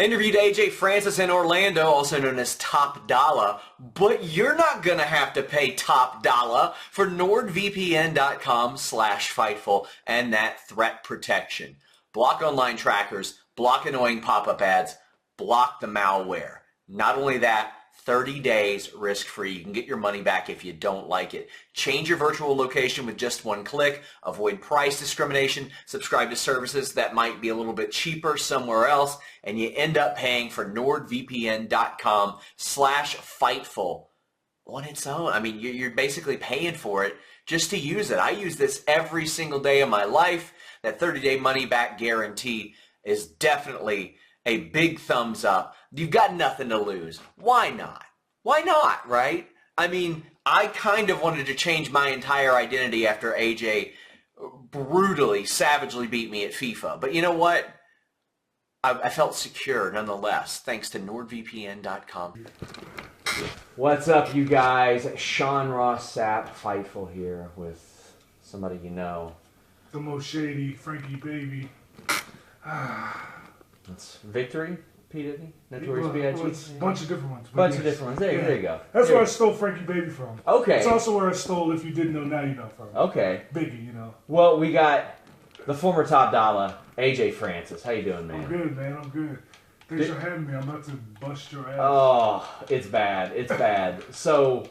Interviewed AJ Francis in Orlando, also known as Top Dolla, but you're not going to have to pay Top Dolla for NordVPN.com/Fightful and that threat protection. Block online trackers, block annoying pop-up ads, block the malware. Not only that, 30 days risk-free. You can get your money back if you don't like it. Change your virtual location with just one click. Avoid price discrimination. Subscribe to services that might be a little bit cheaper somewhere else, and you end up paying for NordVPN.com/Fightful on its own. I mean, you're basically paying for it just to use it. I use this every single day of my life. That 30-day money-back guarantee is definitely a big thumbs up. You've got nothing to lose. Why not? Why not, right? I mean, I kind of wanted to change my entire identity after AJ brutally, savagely beat me at FIFA. But you know what? I felt secure nonetheless, thanks to NordVPN.com. What's up, you guys? Sean Ross Sapp, Fightful here with somebody you know. The most shady, Frankie Baby. That's Victory, P. Diddy? Notorious B.I.G.? Well, it's a bunch of different ones. Bunch of different ones. There you go. That's where I stole Frankie Baby from. Okay. It's also where I stole If You Didn't Know, Now You Know from. Okay. Biggie, you know. Well, we got the former Top Dolla, AJ Francis. How you doing, man? I'm good, man. I'm good. Thanks for having me. I'm about to bust your ass. Oh, it's bad. It's bad. So,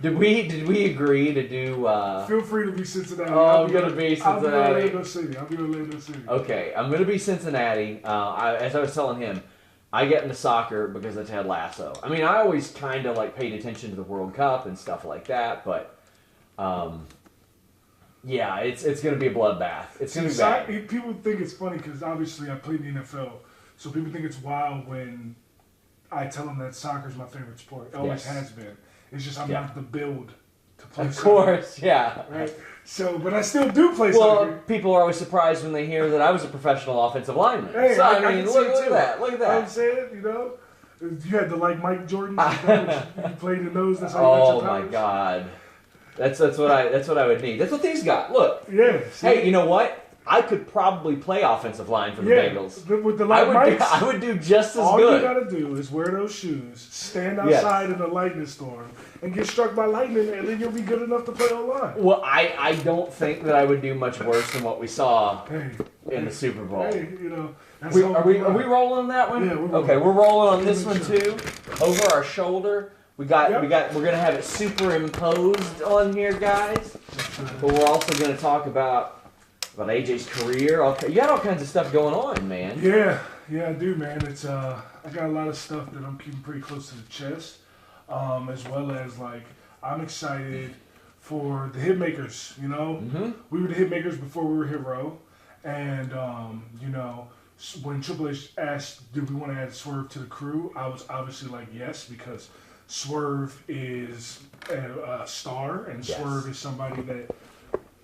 did we agree to do... Feel free to be Cincinnati. I'm going to be Cincinnati. I'll be Orlando City. Okay, I'm going to be Cincinnati. As I was telling him, I get into soccer because of Ted Lasso. I mean, I always kind of like paid attention to the World Cup and stuff like that, but yeah, it's going to be a bloodbath. It's going to be bad. People think it's funny because obviously I played in the NFL, so people think it's wild when I tell them that soccer is my favorite sport. It always has been. It's just I'm not the build to play soccer. Of course, yeah. Right? So, but I still do play well, soccer. People are always surprised when they hear that I was a professional offensive lineman. Hey, so, I mean, can look see it at that. Look at that. You know what I'm saying? You know? You had the like Mike Jordan. You played in those. That's how you got your powers. Oh, my God. That's what I would need. That's what these got. Look. Yeah. See? Hey, you know what? I could probably play offensive line for the Bengals. With the light mics, I would do just as all good. All you got to do is wear those shoes, stand outside in a lightning storm, and get struck by lightning, and then you'll be good enough to play online. Well, I don't think that I would do much worse than what we saw in the Super Bowl. Hey, you know, are we rolling on that one? Yeah, we're rolling. Okay, we're rolling on this one too. Over our shoulder. We're gonna have it superimposed on here, guys. But we're also gonna talk about AJ's career. You got all kinds of stuff going on, man. Yeah, I do, man. It's I got a lot of stuff that I'm keeping pretty close to the chest, as well as like I'm excited for the Hitmakers. You know, we were the Hitmakers before we were Hit Row, and you know, when Triple H asked, "Did we want to add Swerve to the crew?" I was obviously like, yes, because Swerve is a star, and Swerve is somebody that.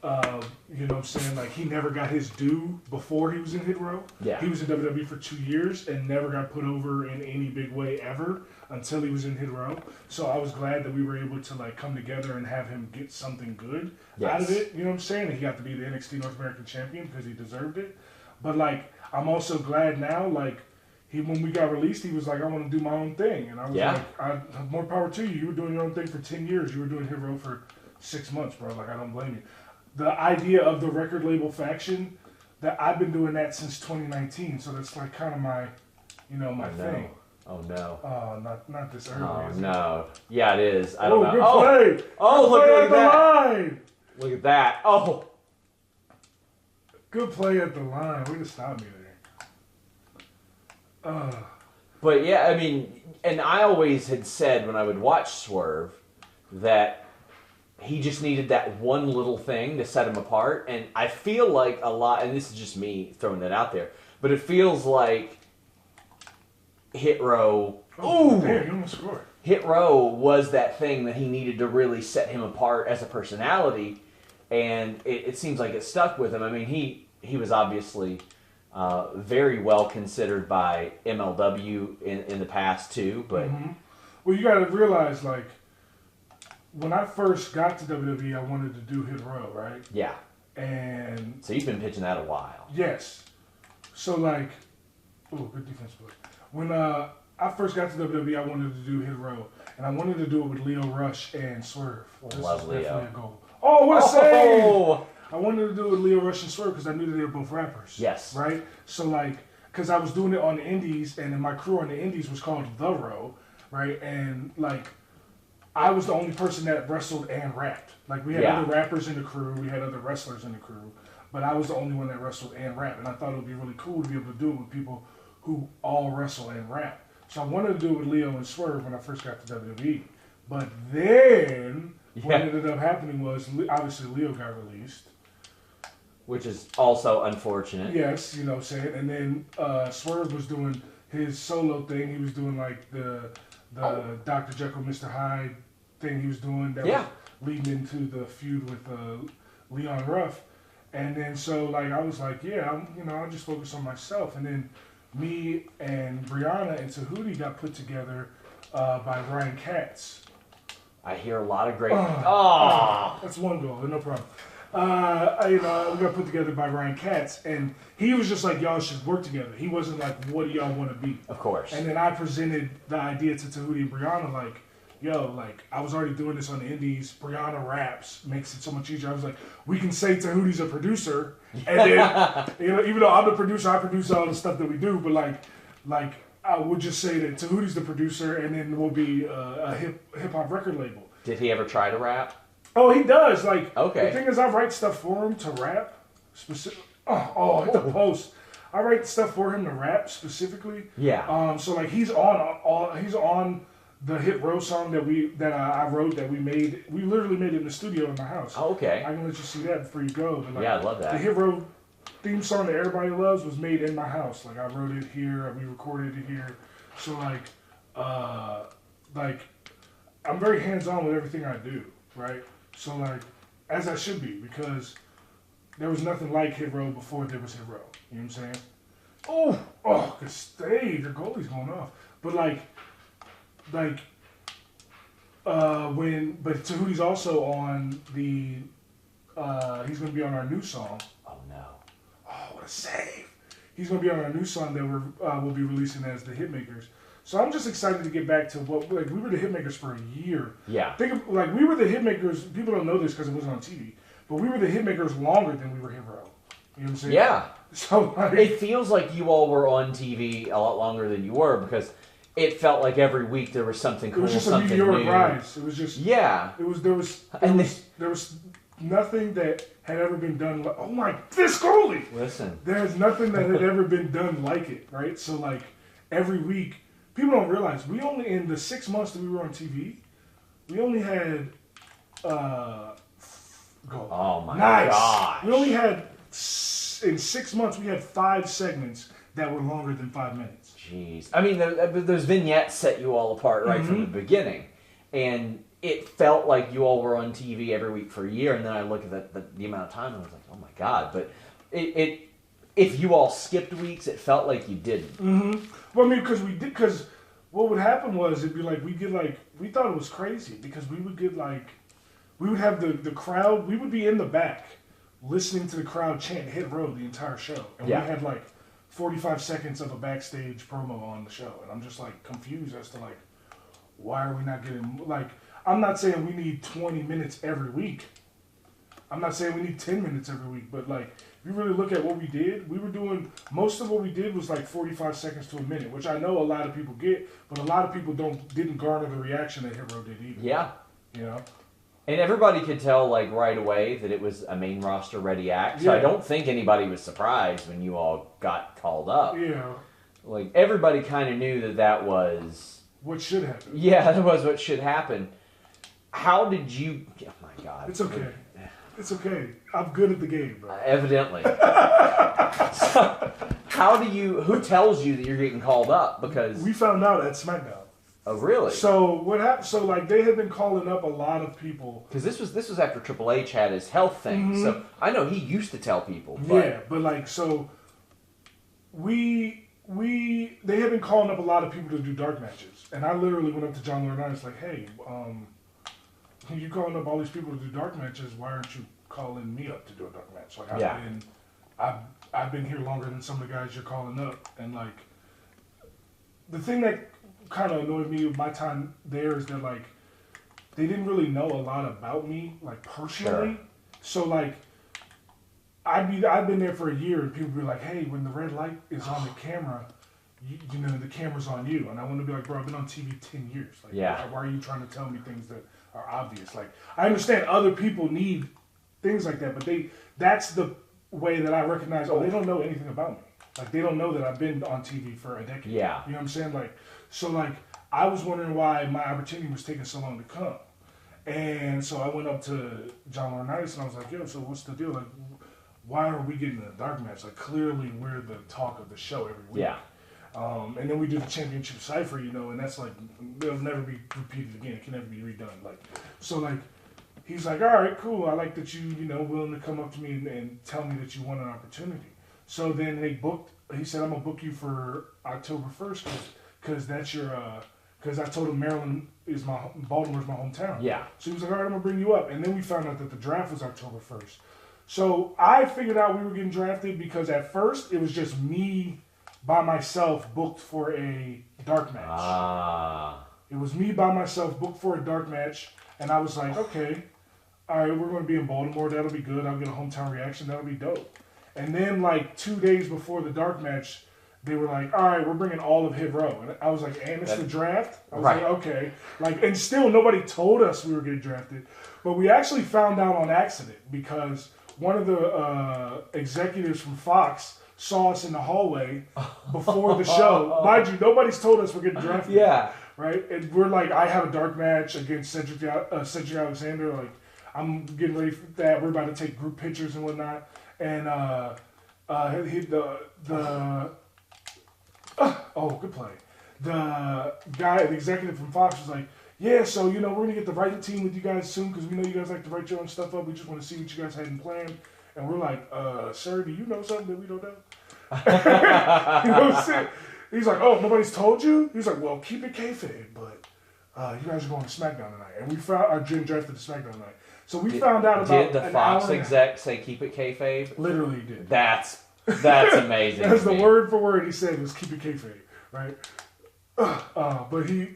You know what I'm saying? Like, he never got his due before he was in Hit Row. Yeah. He was in WWE for 2 years and never got put over in any big way ever until he was in Hit Row. So I was glad that we were able to, like, come together and have him get something good out of it. You know what I'm saying? And he got to be the NXT North American Champion because he deserved it. But, like, I'm also glad now, like, when we got released, he was like, I want to do my own thing. And I was like, more power to you. You were doing your own thing for 10 years. You were doing Hit Row for 6 months, bro. Like, I don't blame you. The idea of the record label faction, that I've been doing that since 2019, so that's like kind of my, you know, my thing. Oh no! Not this early. Oh no! Yeah, it is. I don't know. Good play! Look at that! Line. Look at that! Oh, good play at the line. Way to stop me there. But yeah, I mean, and I always had said when I would watch Swerve that he just needed that one little thing to set him apart. And I feel like a lot, and this is just me throwing that out there, but it feels like Hit Row. Oh, damn, you almost scored. Hit Row was that thing that he needed to really set him apart as a personality. And it seems like it stuck with him. I mean, he was obviously very well considered by MLW in the past too. But well, you got to realize, like, when I first got to WWE, I wanted to do Hit Row, right? Yeah. And so you've been pitching that a while. Yes. So, like, Oh, good defense play. When I first got to WWE, I wanted to do Hit Row, and I wanted to do it with Leo Rush and Swerve. Love Leo. A goal. Oh, what a save! I wanted to do it with Leo Rush and Swerve because I knew that they were both rappers. Yes. Right? So, like, because I was doing it on the Indies, and then my crew on the Indies was called The Row, right? And, like, I was the only person that wrestled and rapped. Like, we had other rappers in the crew, we had other wrestlers in the crew, but I was the only one that wrestled and rapped. And I thought it would be really cool to be able to do it with people who all wrestle and rap. So I wanted to do it with Leo and Swerve when I first got to WWE. But then, what ended up happening was, obviously, Leo got released. Which is also unfortunate. Yes, you know what I'm saying. And then Swerve was doing his solo thing. He was doing like the Dr. Jekyll, Mr. Hyde thing he was doing that was leading into the feud with Leon Ruff. And then so like I was like, I'll just focus on myself. And then me and Brianna and Tahuti got put together by Ryan Katz. I hear a lot of great. That's one goal, no problem. We got put together by Ryan Katz, and he was just like, y'all should work together. He wasn't like, what do y'all want to be? Of course. And then I presented the idea to Tahuti and Brianna, like, yo, like, I was already doing this on the Indies. Brianna raps, makes it so much easier. I was like, we can say Tahuti's a producer, and then, even though I'm the producer, I produce all the stuff that we do, but like I would just say that Tahuti's the producer, and then we'll be a hip hop record label. Did he ever try to rap? Oh, he does. Like, okay. The thing is, I write stuff for him to rap. Hit the post. I write stuff for him to rap specifically. Yeah. So like he's on the Hit Row song that I wrote that we made. We literally made it in the studio in my house. Oh, okay. I can let you see that before you go. But, like, I love that. The Hit Row theme song that everybody loves was made in my house. Like I wrote it here. We recorded it here. So like I'm very hands on with everything I do. Right. So, like, as I should be, because there was nothing like Hit Row before there was Hit Row. You know what I'm saying? Oh, good save. Your goalie's going off. But, but Tahuti's also on the, he's going to be on our new song. Oh, no. Oh, what a save. He's going to be on our new song that we'll be releasing as the Hitmakers. So I'm just excited to get back to what, like, we were the Hitmakers for a year. Yeah. We were the Hitmakers, people don't know this because it wasn't on TV, but we were the Hitmakers longer than we were Hit Row. You know what I'm saying? Yeah. So, like, it feels like you all were on TV a lot longer than you were because it felt like every week there was something cool, something new. It was just a meteoric rise. It was just... Yeah. There was nothing that had ever been done like... Oh my... This goalie! Listen. There's nothing that had ever been done like it, right? So, like, every week... People don't realize, we only, in the 6 months that we were on TV, we only had, Oh my gosh. We only had, in 6 months, we had 5 segments that were longer than 5 minutes. Jeez. I mean, those vignettes set you all apart right from the beginning. And it felt like you all were on TV every week for a year, and then I look at the amount of time, and I was like, oh my God. But if you all skipped weeks, it felt like you didn't. Mm-hmm. Well, I mean, because what would happen was it'd be like we thought it was crazy because we would have the crowd, we would be in the back listening to the crowd chant Hit Row the entire show, and we had like 45 seconds of a backstage promo on the show, and I'm just like confused as to like why are we not getting, like, I'm not saying we need 20 minutes every week. I'm not saying we need 10 minutes every week, but like, if you really look at what we did, we were doing, most of what we did was like 45 seconds to a minute, which I know a lot of people get, but a lot of people didn't garner the reaction that Hit Row did either. Yeah. You know? And everybody could tell, like, right away that it was a main roster ready act. So I don't think anybody was surprised when you all got called up. Yeah. Like, everybody kind of knew that was... what should happen. Yeah, that was what should happen. How did you... Oh, my God. It's okay. It's okay. I'm good at the game, bro. Evidently. So, who tells you that you're getting called up? Because... we found out at SmackDown. Oh, really? So what happened? So like they had been calling up a lot of people because this was after Triple H had his health thing. Mm-hmm. So I know he used to tell people. But... yeah, but like so, they had been calling up a lot of people to do dark matches, and I literally went up to John Laurinaitis and was like, "Hey, you calling up all these people to do dark matches? Why aren't you calling me up to do a dark match? Like I've been here longer than some of the guys you're calling up, and like the thing that kind of annoyed me with my time there is that like they didn't really know a lot about me like personally. Sure. So like I've been there for a year and people be like, hey, when the red light is on the camera, you know the camera's on you, and I want to be like, bro, I've been on TV 10 years. Like, why are you trying to tell me things that are obvious? Like, I understand other people need things like that, but that's the way that I recognize, they don't know anything about me. Like, they don't know that I've been on TV for a decade. Yeah. You know what I'm saying? Like, so, like, I was wondering why my opportunity was taking so long to come. And so I went up to John Laurinaitis and I was like, yo, so what's the deal? Like, why are we getting a dark match? Like, clearly we're the talk of the show every week. Yeah. And then we do the championship cipher, you know, and that's like, it'll never be repeated again. It can never be redone. Like, so, like, he's like, all right, cool. I like that you know, willing to come up to me and tell me that you want an opportunity. So then he said, I'm going to book you for October 1st because that's your, because I told him Baltimore's my hometown. Yeah. So he was like, all right, I'm going to bring you up. And then we found out that the draft was October 1st. So I figured out we were getting drafted because at first it was just me by myself booked for a dark match. It was me by myself booked for a dark match. And I was like, okay, all right, we're going to be in Baltimore. That'll be good. I'll get a hometown reaction. That'll be dope. And then, like, 2 days before the dark match, they were like, all right, we're bringing all of Hit Row. And I was like, and it's the draft? I was like, okay. Like, and still nobody told us we were getting drafted. But we actually found out on accident because one of the executives from Fox saw us in the hallway before the show. Mind you, nobody's told us we're getting drafted. Yeah. Right? And we're like, I have a dark match against Cedric Alexander. Like, I'm getting ready for that. We're about to take group pictures and whatnot. And good play. The guy, the executive from Fox was like, yeah, so, you know, we're going to get the writing team with you guys soon because we know you guys like to write your own stuff up. We just want to see what you guys had in plan. And we're like, sir, do you know something that we don't know? You know what I'm saying? He's like, oh, nobody's told you? He's like, well, keep it kayfabe, but you guys are going to SmackDown tonight. And we found our gym drafted to SmackDown tonight. So we found out about Did the Fox exec say keep it kayfabe? Literally did. That's amazing. That's the word for word he said was keep it kayfabe, right? But he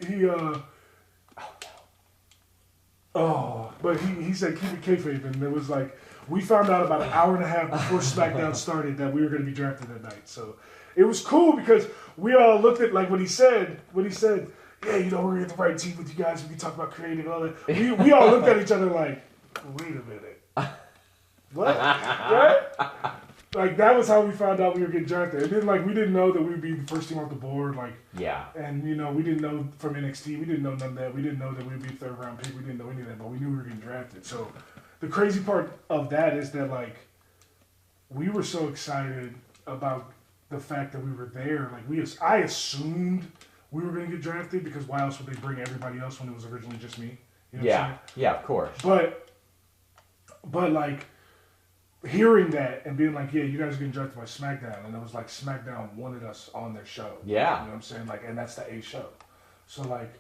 said keep it kayfabe, and it was like we found out about an hour and a half before SmackDown started that we were going to be drafted that night. So it was cool because we all looked at like what he said. Yeah, you know, we're going to get the right team with you guys. We can talk about creative and all that. We all looked at each other like, wait a minute. What? Right? Like, that was how we found out we were getting drafted. And then, like, we didn't know that we would be the first team off the board. Like, yeah. And, you know, we didn't know from NXT. We didn't know none of that. We didn't know that we would be third round pick. We didn't know any of that. But we knew we were getting drafted. So, the crazy part of that is that, like, we were so excited about the fact that we were there. Like, I assumed we were going to get drafted because why else would they bring everybody else when it was originally just me? You know what I'm saying? Yeah, of course. But like hearing that and being like, yeah, you guys are getting drafted by SmackDown, and it was like SmackDown wanted us on their show. Yeah. You know what I'm saying? Like, and that's the A show. So like,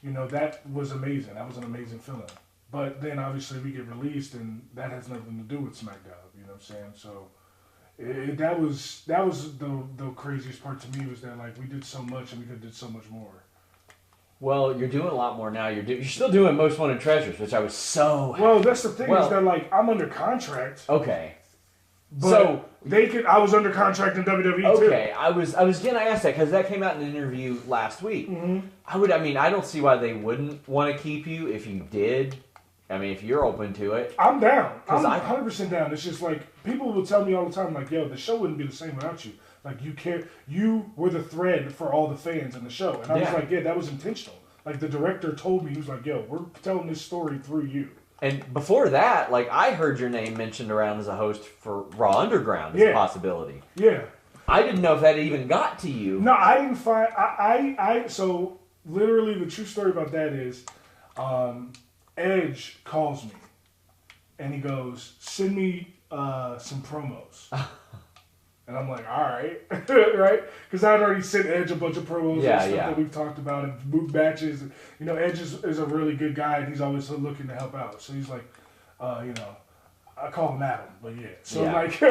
you know, that was amazing. That was an amazing feeling. But then obviously we get released, and that has nothing to do with SmackDown. You know what I'm saying? So. That was the craziest part to me was that like we did so much and we could have did so much more. Well, you're doing a lot more now. You're still doing Most Wanted Treasures, which I was so. Well, that's the thing is that like I'm under contract. Okay. But so I was under contract in WWE too. Okay, I was gonna ask that because that came out in an interview last week. Mm-hmm. I don't see why they wouldn't want to keep you if you did. I mean, if you're open to it. I'm down. I'm 100% down. It's just like, people will tell me all the time, like, yo, the show wouldn't be the same without you. Like, you were the thread for all the fans in the show. And I was like, yeah, that was intentional. Like, the director told me, he was like, yo, we're telling this story through you. And before that, like, I heard your name mentioned around as a host for Raw Underground as a possibility. Yeah. I didn't know if that even got to you. No, I didn't find, so, literally, the true story about that is, Edge calls me, and he goes, send me some promos. And I'm like, all right, right? Because I'd already sent Edge a bunch of promos and stuff that we've talked about and move matches. You know, Edge is a really good guy, and he's always looking to help out. So he's like, you know, I call him Adam, but yeah. So like,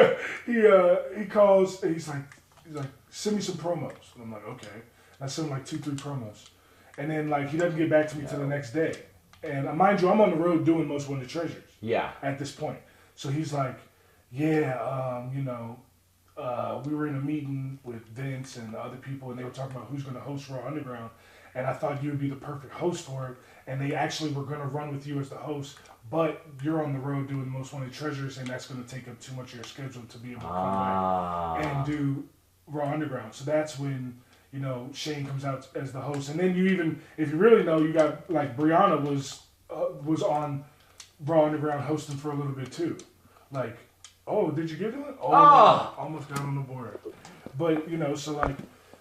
he calls, and he's like, he's like, send me some promos. And I'm like, okay. And I sent him like 2-3 promos. And then like he doesn't get back to me till the next day. And mind you, I'm on the road doing Most Wanted Treasures. Yeah. At this point. So he's like, yeah, you know, we were in a meeting with Vince and other people, and they were talking about who's going to host Raw Underground. And I thought you would be the perfect host for it. And they actually were going to run with you as the host, but you're on the road doing Most Wanted Treasures, and that's going to take up too much of your schedule to be able to come back and do Raw Underground. So that's when, you know, Shane comes out as the host. And then you even, if you really know, you got, like, Brianna was on Raw Underground hosting for a little bit, too. Like, oh, did you get to it? Oh, almost got on the board. But, you know, so, like,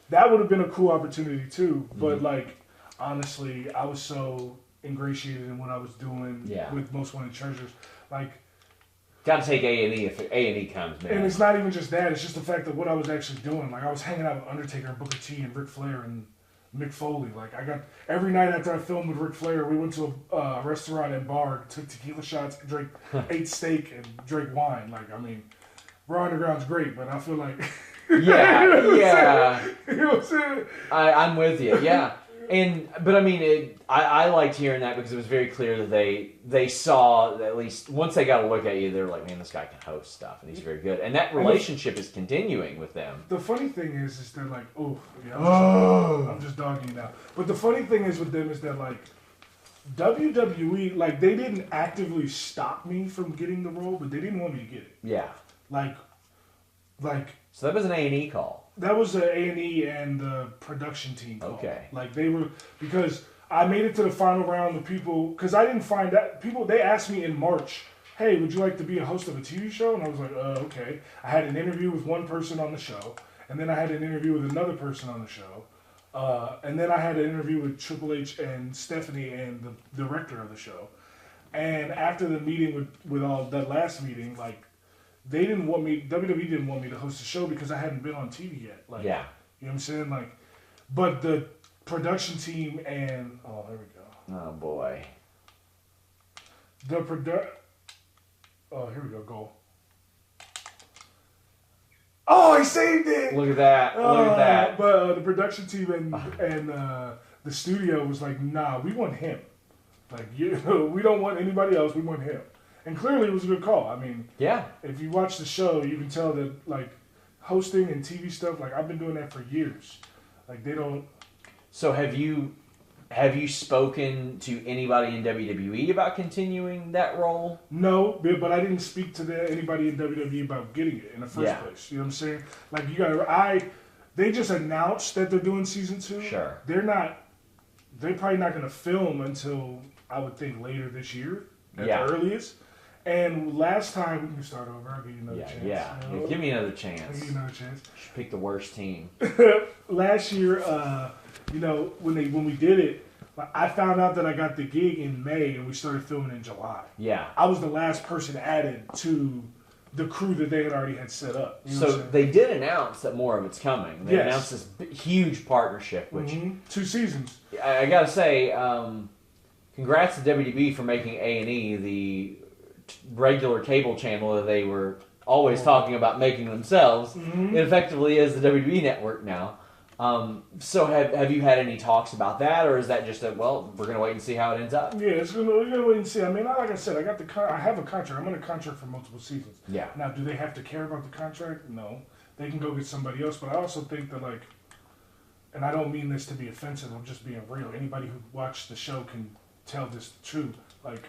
that would have been a cool opportunity, too. But, like, honestly, I was so ingratiated in what I was doing with Most Wanted Treasures. Like, got to take A&E if A&E comes, man. And it's not even just that. It's just the fact that what I was actually doing. Like, I was hanging out with Undertaker and Booker T and Ric Flair and Mick Foley. Like, I got every night after I filmed with Ric Flair, we went to a restaurant and bar, took tequila shots, drank, ate steak, and drank wine. Like, I mean, Raw Underground's great, but I feel like yeah. You know what I'm saying? I'm with you. Yeah. But I mean, I liked hearing that because it was very clear that they saw that at least once they got a look at you, they were like, man, this guy can host stuff and he's very good. And that relationship is continuing with them. The funny thing is they're like, I'm just dogging you now. But the funny thing is with them is that like WWE, like they didn't actively stop me from getting the role, but they didn't want me to get it. Yeah. Like. So that was an A&E call. That was the A&E and the production team call. Okay. Like they were, because I made it to the final round of people, because I didn't find that, they asked me in March, hey, would you like to be a host of a TV show? And I was like, okay. I had an interview with one person on the show, and then I had an interview with another person on the show, and then I had an interview with Triple H and Stephanie and the director of the show. And after the meeting with all that last meeting, like, they didn't want me, WWE didn't want me to host the show because I hadn't been on TV yet. Like, yeah. You know what I'm saying? Like, but the production team and, oh, there we go. Oh, boy. Oh, here we go, goal. Oh, he saved it! Look at that. Look at that. But the production team and the studio was like, nah, we want him. Like, we don't want anybody else, we want him. And clearly it was a good call. I mean, yeah. If you watch the show, you can tell that, like, hosting and TV stuff, like, I've been doing that for years. Like, they don't... So have you spoken to anybody in WWE about continuing that role? No, but I didn't speak to anybody in WWE about getting it in the first place. You know what I'm saying? Like, they just announced that they're doing season 2. Sure. They're probably not going to film until, I would think, later this year at the earliest. And last time, we can start over. I'll give you another chance. Yeah, give me another chance. I'll give you another chance. Should pick the worst team. Last year, when we did it, I found out that I got the gig in May and we started filming in July. Yeah. I was the last person added to the crew that they had set up. You know so they did announce that more of it's coming. They announced this huge partnership, which 2 seasons. I gotta say, congrats to WWE for making A&E the regular cable channel that they were always talking about making themselves. It effectively is the WWE network now. So have you had any talks about that, or is that just we're going to wait and see how it ends up? Yeah, we're going to wait and see. I mean, like I said, I have a contract. I'm on a contract for multiple seasons. Yeah. Now, do they have to care about the contract? No. They can go get somebody else, but I also think that, like, and I don't mean this to be offensive, I'm just being real. Anybody who watched the show can tell this truth. Like,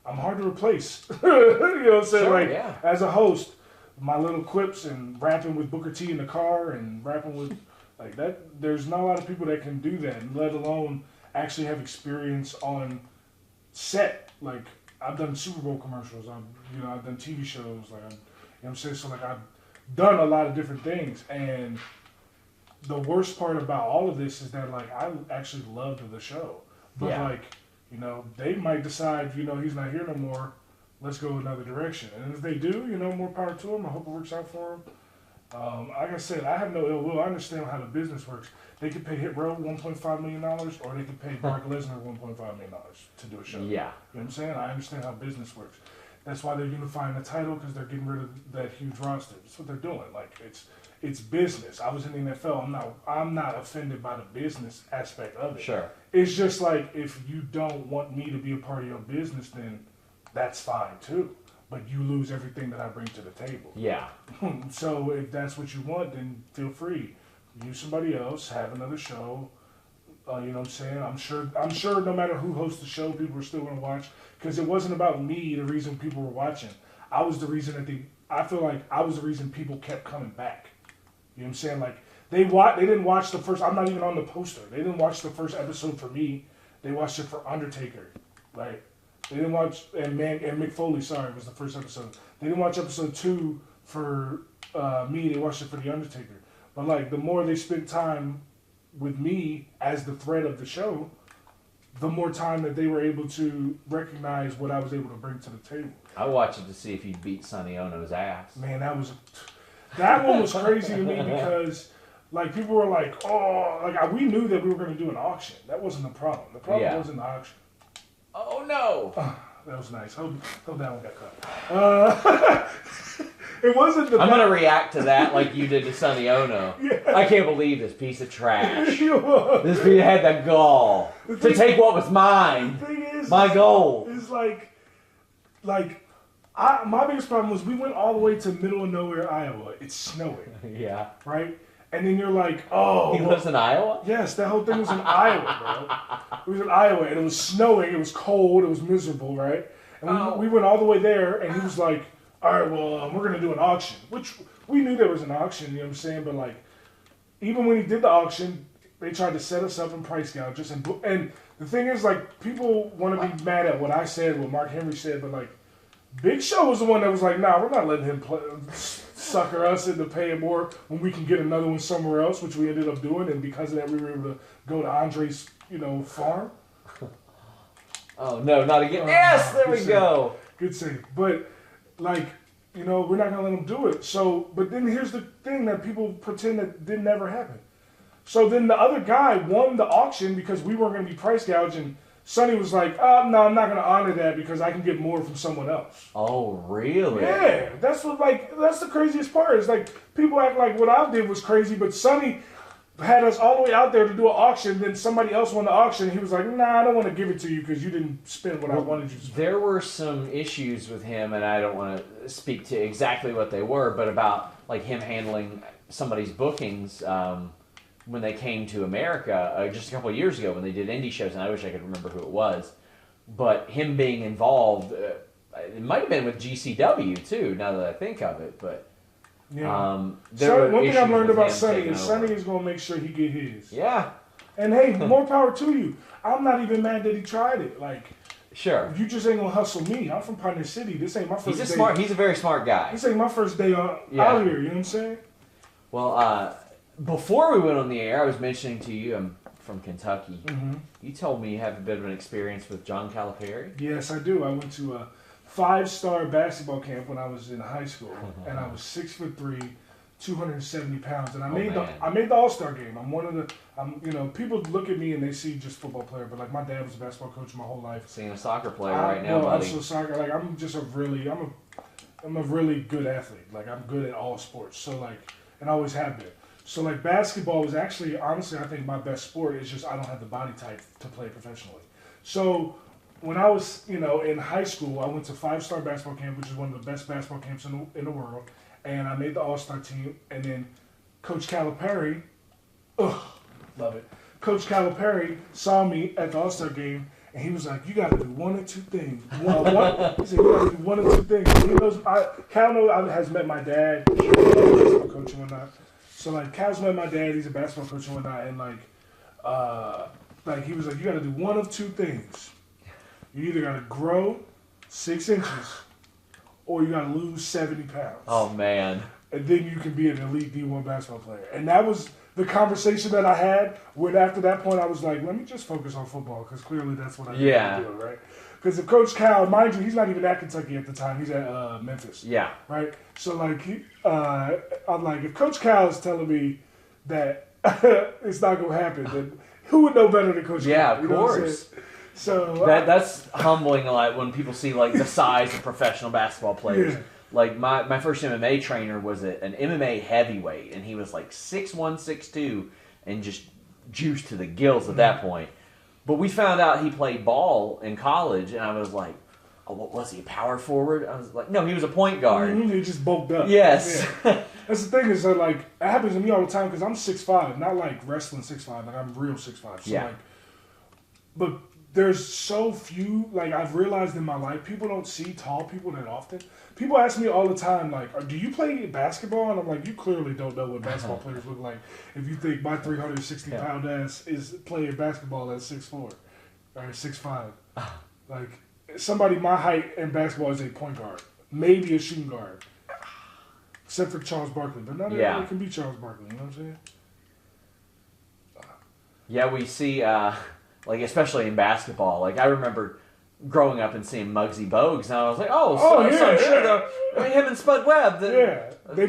I'm hard to replace. You know what I'm saying? Sure, as a host, my little quips and rapping with Booker T in the car and rapping with, like, that, there's not a lot of people that can do that, let alone actually have experience on set. Like, I've done SuperBowl commercials, I've done TV shows, like, you know what I'm saying? So, like, I've done a lot of different things, and the worst part about all of this is that, like, I actually loved the show. But, like, you know, they might decide, you know, he's not here no more, let's go another direction. And if they do, you know, more power to them. I hope it works out for them. Like I said, I have no ill will. I understand how the business works. They could pay Hit Row $1.5 million, or they could pay Brock Lesnar $1.5 million to do a show. Yeah. You know what I'm saying? I understand how business works. That's why they're unifying the title, because they're getting rid of that huge roster. That's what they're doing. Like, it's business. I was in the NFL. I'm not offended by the business aspect of it. Sure. It's just like, if you don't want me to be a part of your business, then that's fine too. But you lose everything that I bring to the table. Yeah. So if that's what you want, then feel free. Use somebody else. Have another show. You know what I'm saying? I'm sure no matter who hosts the show, people are still going to watch. Because it wasn't about me, the reason people were watching. I was the reason I feel like I was the reason people kept coming back. You know what I'm saying? Like, they didn't watch the first, I'm not even on the poster. They didn't watch the first episode for me. They watched it for Undertaker. Like, they didn't watch, and Mick Foley, sorry, was the first episode. They didn't watch episode 2 for me. They watched it for The Undertaker. But, like, the more they spent time with me as the thread of the show, the more time that they were able to recognize what I was able to bring to the table. I watched it to see if you'd beat Sonny Ono's ass. Man, that one was crazy to me because, like, people were like, oh, like, we knew that we were going to do an auction. That wasn't the problem. The problem wasn't the auction. Oh, no. That was nice. Hope that one got cut. It wasn't the... I'm going to react to that like you did to Sonny Ono. Yeah. I can't believe this piece of trash. This piece had the gall to take what was mine. The thing is... My goal. It's my biggest problem was we went all the way to middle of nowhere, Iowa. It's snowing. Yeah. Right? And then you're like, oh... He lives in Iowa? Yes, that whole thing was in Iowa, bro. It was in Iowa, and it was snowing, it was cold, it was miserable, right? And we went all the way there, and he was like, all right, well, we're going to do an auction. Which, we knew there was an auction, you know what I'm saying? But, like, even when he did the auction, they tried to set us up and price gouge us. And the thing is, like, people want to be mad at what I said, what Mark Henry said, but, like, Big Show was the one that was like, nah, we're not letting him sucker us into paying more when we can get another one somewhere else, which we ended up doing. And because of that, we were able to go to Andre's, farm. Oh, no, not again. Yes, there we go. Good save. But, like, we're not going to let him do it. So, but then here's the thing that people pretend that didn't ever happen. So then the other guy won the auction because we weren't going to be price gouging. Sonny was like, no, I'm not going to honor that because I can get more from someone else. Oh, really? Yeah, that's the craziest part. It's like, people act like what I did was crazy, but Sonny had us all the way out there to do an auction, then somebody else won the auction, and he was like, nah, I don't want to give it to you because you didn't spend what I wanted you to spend. There were some issues with him, and I don't want to speak to exactly what they were, but about, like, him handling somebody's bookings, when they came to America just a couple of years ago when they did indie shows, and I wish I could remember who it was, but him being involved, it might have been with GCW too, now that I think of it, but yeah. One thing I've learned about Sonny is Sonny is going to make sure he get his. Yeah. And hey, more power to you. I'm not even mad that he tried it. Like, sure. You just ain't going to hustle me. I'm from Pioneer City. This ain't my first day. He's a very smart guy. This ain't my first day out here, you know what I'm saying? Well, before we went on the air, I was mentioning to you, I'm from Kentucky. Mm-hmm. You told me you have a bit of an experience with John Calipari. Yes, I do. I went to a 5-star basketball camp when I was in high school, and I was 6'3", 270 pounds, and I made the All-Star game. I'm one of the, people look at me and they see just football player, but like my dad was a basketball coach my whole life. Seeing a soccer player right now, buddy. I'm so soccer. Like I'm a really good athlete. Like I'm good at all sports. So like, and I always have been. So, like, basketball was actually, honestly, I think my best sport. Is just I don't have the body type to play professionally. So, when I was, in high school, I went to 5-star basketball camp, which is one of the best basketball camps in the world. And I made the All-Star team. And then Coach Calipari, love it. Coach Calipari saw me at the All-Star game, and he was like, you got to do one or two things. He said, you got to do one or two things. And he knows, Cal has met my dad, basketball coach and whatnot. So, like, Cal's met my dad, he's a basketball coach and whatnot, and, like he was like, you got to do one of two things. You either got to grow 6 inches, or you got to lose 70 pounds. Oh, man. And then you can be an elite D1 basketball player. And that was the conversation that I had, when after that point I was like, let me just focus on football, because clearly that's what I need to do, right? Because if Coach Cal, mind you, he's not even at Kentucky at the time. He's at Memphis. Yeah. Right? So, like, I'm like, if Coach Cal is telling me that it's not going to happen, then who would know better than Coach Cal? Yeah, of course. So that's humbling a lot when people see, like, the size of professional basketball players. Like my first MMA trainer was an MMA heavyweight, and he was like 6'1", 6'2", and just juiced to the gills at that point. But we found out he played ball in college, and I was like, oh, what was he, a power forward? I was like, no, he was a point guard. He just bulked up. Yes. Yeah. That's the thing is that, like, it happens to me all the time because I'm 6'5", not like wrestling 6'5", like I'm real 6'5". So Yeah. like, but there's so few, like I've realized in my life, people don't see tall people that often. People ask me all the time, like, do you play basketball? And I'm like, you clearly don't know what basketball players look like if you think my 360-pound ass is playing basketball at 6'4" or 6'5". Like, somebody my height in basketball is a point guard, maybe a shooting guard, except for Charles Barkley. But not everybody can be Charles Barkley, you know what I'm saying? Yeah, we see, like, especially in basketball, like, I remember growing up and seeing Muggsy Bogues, and I was like, him and Spud Webb. They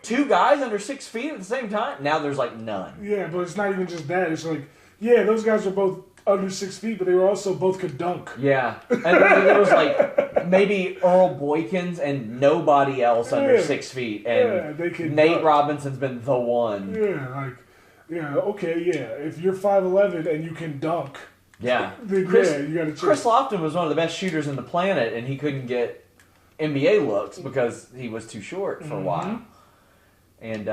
two guys under 6 feet at the same time? Now there's, like, none. Yeah, but it's not even just that. It's like, yeah, those guys are both under 6 feet, but they were also both could dunk. Yeah. And there was, like, maybe Earl Boykins and nobody else under 6 feet. And they could Nate dunk. Robinson's been the one. If you're 5'11" and you can dunk, yeah. then you got to check. Chris Lofton was one of the best shooters in the planet, and he couldn't get NBA looks because he was too short for a while. And,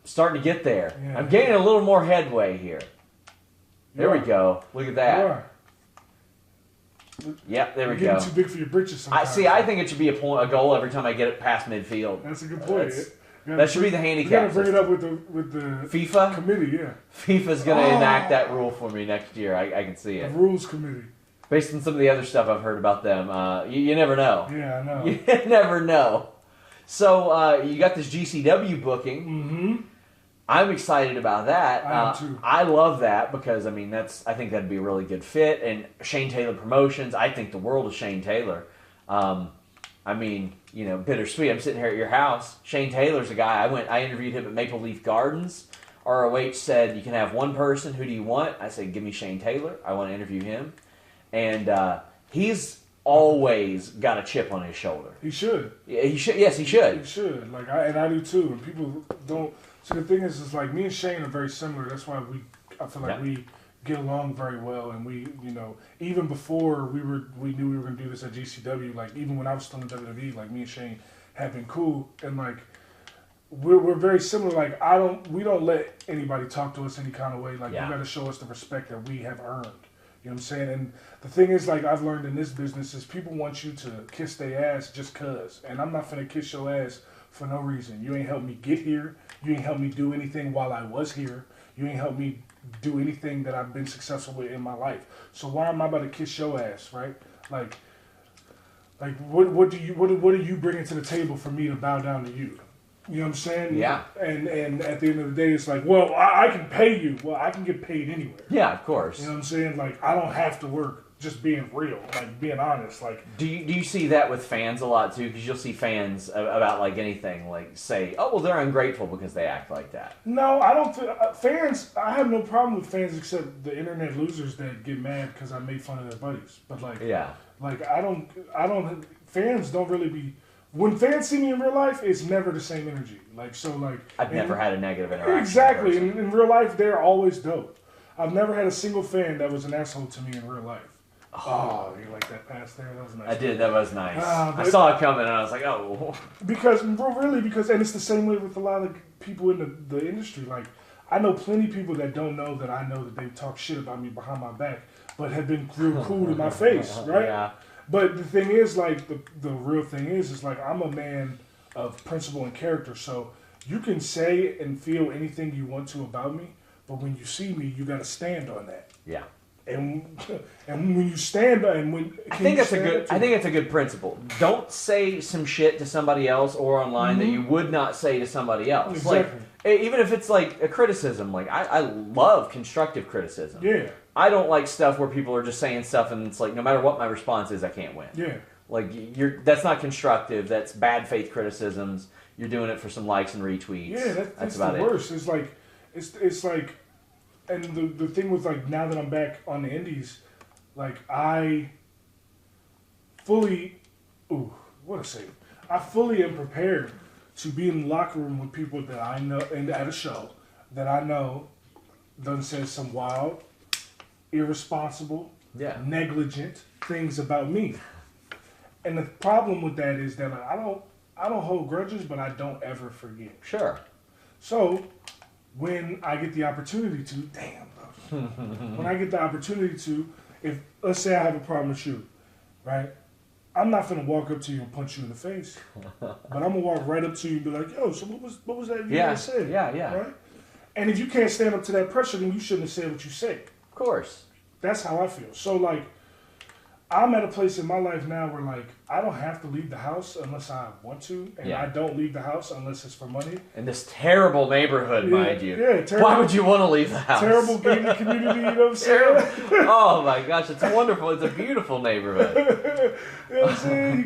starting to get there. Yeah. I'm gaining a little more headway here. There we go. Look at that. Yep, there we You're go. getting too big for your britches sometimes. I think it should be a goal every time I get it past midfield. That's a good point. That should be the handicap. You got to bring it up with the FIFA committee, yeah. FIFA's going to enact that rule for me next year. I can see it. The rules committee. Based on some of the other stuff I've heard about them, you never know. Yeah, I know. You never know. So you got this GCW booking. Mm-hmm. I'm excited about that. I am too. I love that because I think that'd be a really good fit. And Shane Taylor Promotions, I think the world of Shane Taylor. Bittersweet. I'm sitting here at your house. Shane Taylor's a guy. I interviewed him at Maple Leaf Gardens. ROH said, you can have one person. Who do you want? I said, give me Shane Taylor. I want to interview him. And he's always got a chip on his shoulder. He should. Yeah, he should. Yes, he should. He should. I do too. And people don't. So the thing is like me and Shane are very similar. That's why I feel like we get along very well. And we, even before we knew we were going to do this at GCW, like even when I was still in WWE, like me and Shane have been cool. And like we're very similar. Like we don't let anybody talk to us any kind of way. Like you got to show us the respect that we have earned. You know what I'm saying? And the thing is, like I've learned in this business is people want you to kiss their ass just cause. And I'm not finna kiss your ass for no reason. You ain't helped me get here. You ain't helped me do anything while I was here. You ain't helped me do anything that I've been successful with in my life. So why am I about to kiss your ass, right? Like what are you bringing to the table for me to bow down to you? You know what I'm saying? Yeah. And at the end of the day, it's like, well, I can pay you. Well, I can get paid anywhere. Yeah, of course. You know what I'm saying? Like, I don't have to work. Just being real, like being honest. Like, do you see that with fans a lot too? Because you'll see fans about like anything, like say, oh well, they're ungrateful because they act like that. No, I don't. Fans, I have no problem with fans except the internet losers that get mad because I made fun of their buddies. But like, I don't. Fans don't really be. When fans see me in real life, it's never the same energy. Like so, like I've never had a negative interaction. Exactly. In real life, they're always dope. I've never had a single fan that was an asshole to me in real life. Oh, you like that pass there? That was nice. I did. That was nice. I saw it coming, and I was like, oh. Because and it's the same way with a lot of people in the industry. Like, I know plenty of people that don't know that I know that they talk shit about me behind my back, but have been real cool to my face, right? Yeah. But the thing is, like, the real thing is like, I'm a man of principle and character, so you can say and feel anything you want to about me, but when you see me, you got to stand on that. Yeah. And when you stand I think that's a good principle. Don't say some shit to somebody else or online that you would not say to somebody else. Exactly. Like, even if it's like a criticism, like I love constructive criticism. Yeah. I don't like stuff where people are just saying stuff and it's like no matter what my response is, I can't win. Yeah. Like that's not constructive. That's bad faith criticisms. You're doing it for some likes and retweets. Yeah, that's about the worst. It's like it's like. And the thing was, like, now that I'm back on the indies, like, I fully Ooh, what a save. I fully am prepared to be in the locker room with people that I know, and at a show that I know done said some wild, irresponsible, negligent things about me. And the problem with that is that I don't hold grudges, but I don't ever forget. Sure. So when I get the opportunity to, when I get the opportunity to, if let's say I have a problem with you, right? I'm not gonna walk up to you and punch you in the face, but I'm gonna walk right up to you and be like, "Yo, so what was that you said?" Yeah. Right? And if you can't stand up to that pressure, then you shouldn't have said what you said. Of course. That's how I feel. So like, I'm at a place in my life now where like I don't have to leave the house unless I want to, and I don't leave the house unless it's for money. In this terrible neighborhood, mind you. Yeah, terrible. Why would you want to leave the house? Terrible gated community, you know what I'm saying? Oh my gosh, it's wonderful. It's a beautiful neighborhood. You know what I'm saying? They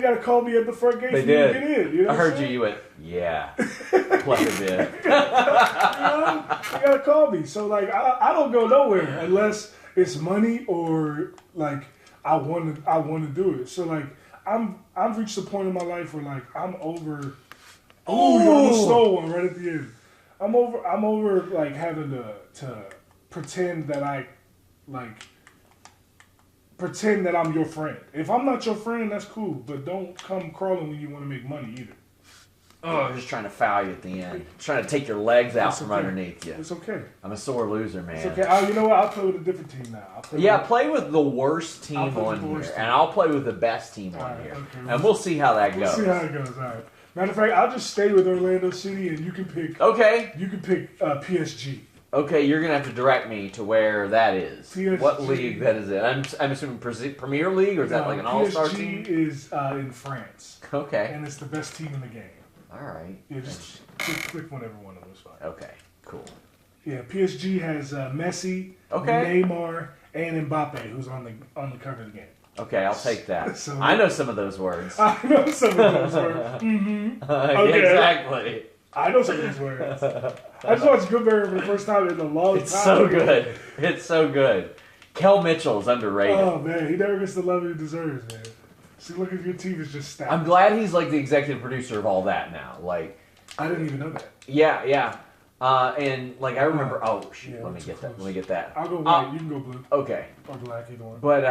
gotta call me at the front gate they for did. me to get in. You know I heard you went, yeah. Pleasure bit. You gotta call me. So like I don't go nowhere unless it's money or like I want to do it. So like I've reached the point in my life where like I'm over. Oh, you almost stole one right at the end. I'm over like having to pretend that pretend that I'm your friend. If I'm not your friend, that's cool, but don't come crawling when you want to make money either. Oh, I'm just trying to foul you at the end. Trying to take your legs out from underneath you. It's okay. I'm a sore loser, man. It's okay. You know what? I'll play with a different team now. Play with the worst team on here, and I'll play with the best team on here. Okay, and we'll see how that goes. We'll see how it goes. All right. Matter of fact, I'll just stay with Orlando City, and you can pick. Okay. You can pick PSG. Okay, you're gonna have to direct me to where that is. PSG. What league that is in? I'm assuming Premier League, or is that like an all-star team? PSG is in France. Okay. And it's the best team in the game. All right. Yeah, just click whenever one of them is fine. Okay, cool. Yeah, PSG has Messi, Neymar, and Mbappe, who's on the cover of the game. Okay, I'll take that. So, I know some of those words. I know some of those words. Mm-hmm. Okay. Exactly. I know some of these words. I just watched Good Burger for the first time in a long time. It's so good. It's so good. Kel Mitchell's underrated. Oh, man. He never gets the love he deserves, man. See, look at your team is just stacked. I'm glad he's like the executive producer of all that now. Like, I didn't even know that. Yeah. And like I remember. Oh shoot! Let me get that. I'll go white. You can go blue. Okay. Or black, either one. But